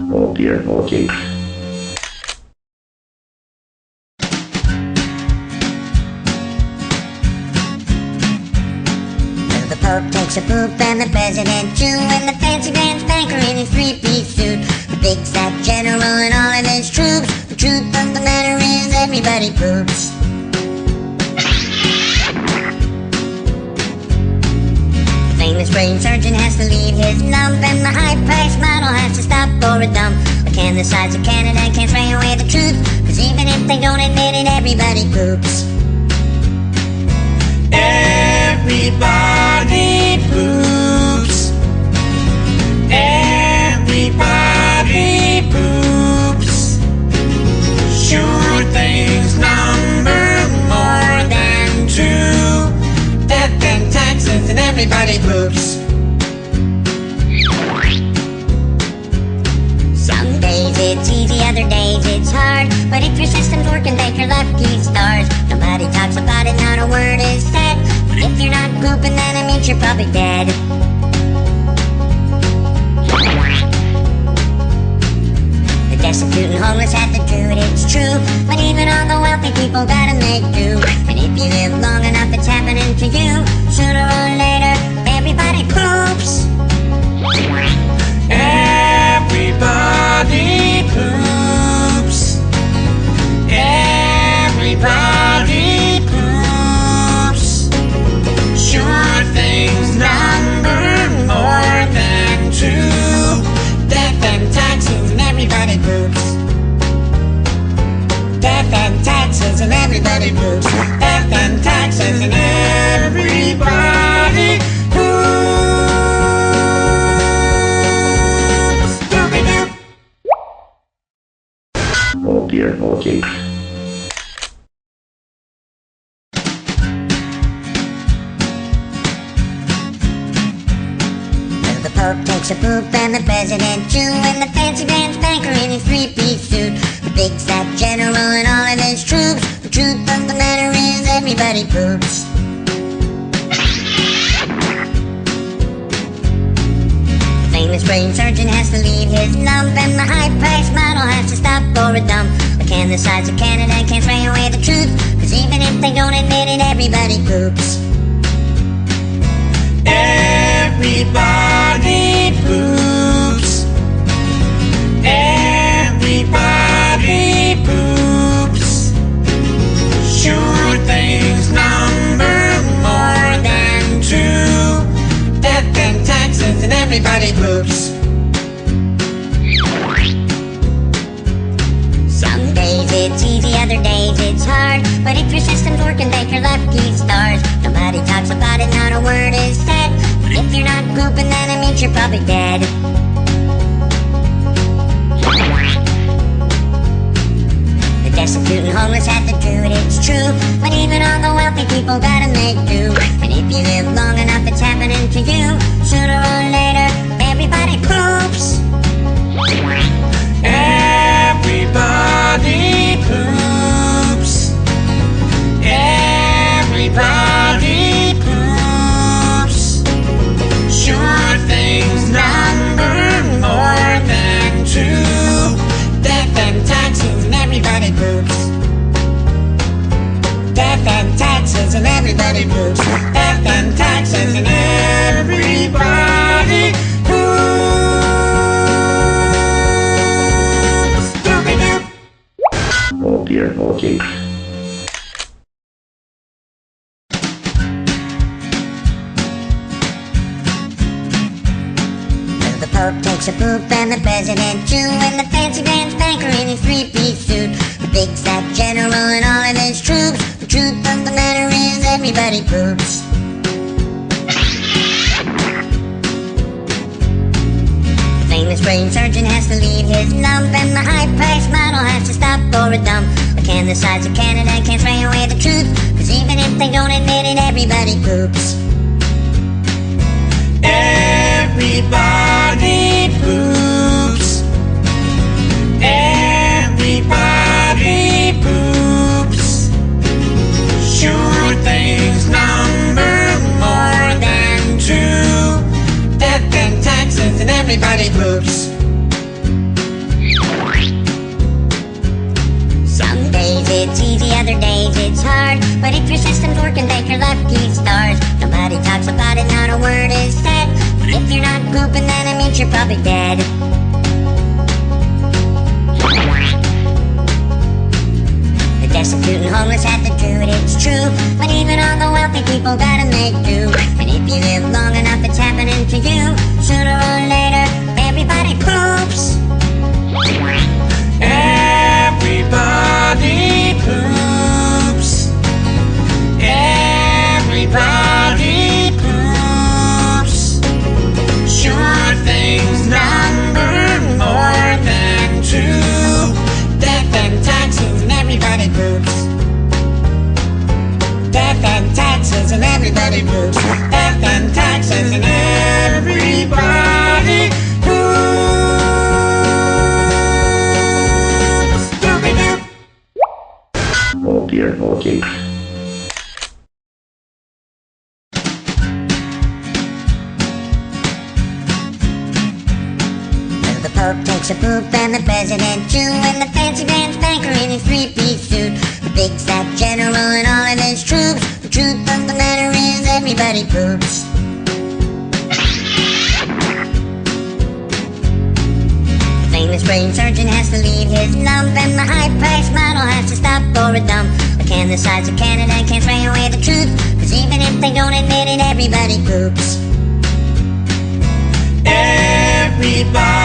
Oh dear, okay. The Pope takes a poop and the President too, and the fancy Grand Spanker in his three-piece suit, the big fat general and all of his troops. The truth of the matter is everybody poops. The famous brain surgeon has to leave his lump, and the high-priced model has to stop for a dump. But can the sides of Canada can't spray away the truth, 'cause even if they don't admit it, everybody poops. Everybody poops. Everybody poops. Sure things number more than two. Death and taxes and everybody poops. Some days it's easy, other days it's hard, but if your system's working, thank your lucky stars. Nobody talks about it, not a word is said. If you're not pooping, then it means you're probably dead. The destitute and homeless have to do it, it's true, but even all the wealthy people gotta make do. And if you live long enough, it's happening to you. Sooner or later, everybody poops. Everybody poops. Everybody poops. Sure things number more than two. Death and taxes and everybody poops. Death and taxes and everybody poops. Death and taxes and everybody poops. Doobie-doo. Oh dear, okay. The Pope takes a poop and the President too, and the fancy Grand Spanker in his three-piece suit, the big fat general and all of his troops. The truth of the matter is everybody poops. The famous brain surgeon has to leave his lump, and the high-priced model has to stop for a dump. But can the sides of Canada can't spray away the truth, 'cause even if they don't admit it, everybody poops. Everybody poops. Everybody poops. Sure things number more than two. Death and taxes and everybody poops. Some days it's easy, other days it's hard, but if your system's working, thank your lucky stars. Nobody talks about it, not a word is said. If you're not pooping, then it means you're probably dead. The destitute and homeless have to do it, it's true, but even all the wealthy people gotta make do. And if you live long enough, it's happening to you. Sooner or later, everybody poops. Everybody poops. Everybody poops. Sure things number more than two. Death and taxes and everybody poops. Death and taxes and everybody poops. Death and taxes and everybody poops. Doobie-doo. Oh dear, okay. The Pope takes a poop and the President too, and the fancy Grand Spanker in his three-piece suit, the big fat general and all of his troops. The truth of the matter is everybody poops. The famous brain surgeon has to leave his lump, and the high-priced model has to stop for a dump. But can the sides of Canada can't spray away the truth, 'cause even if they don't admit it, everybody poops. Everybody poops. Everybody poops. Sure things number more than two. Death and taxes and everybody poops. hard. But if your system's working, thank your lucky stars. Nobody talks about it, not a word is said. If you're not pooping, then it means you're probably dead. The destitute and homeless have to do it, it's true. But even all the wealthy people gotta make do. And if you live long enough, it's happening to you. Sooner or later, everybody poops. Everybody poops. Everybody poops. Sure things number more than two. Death and taxes and everybody poops. Death and taxes and everybody poops. Death and taxes and everybody poops. Doobie-doo. Oh dear, okay. The Pope takes a poop and the President too. And the fancy pants banker in his three-piece suit. The big fat general and all of his troops. The truth of the matter is everybody poops. The famous brain surgeon has to leave his lump. And the high-priced model has to stop for a dump. But can the size of Canada can't spray away the truth? Cause even if they don't admit it, everybody poops. Everybody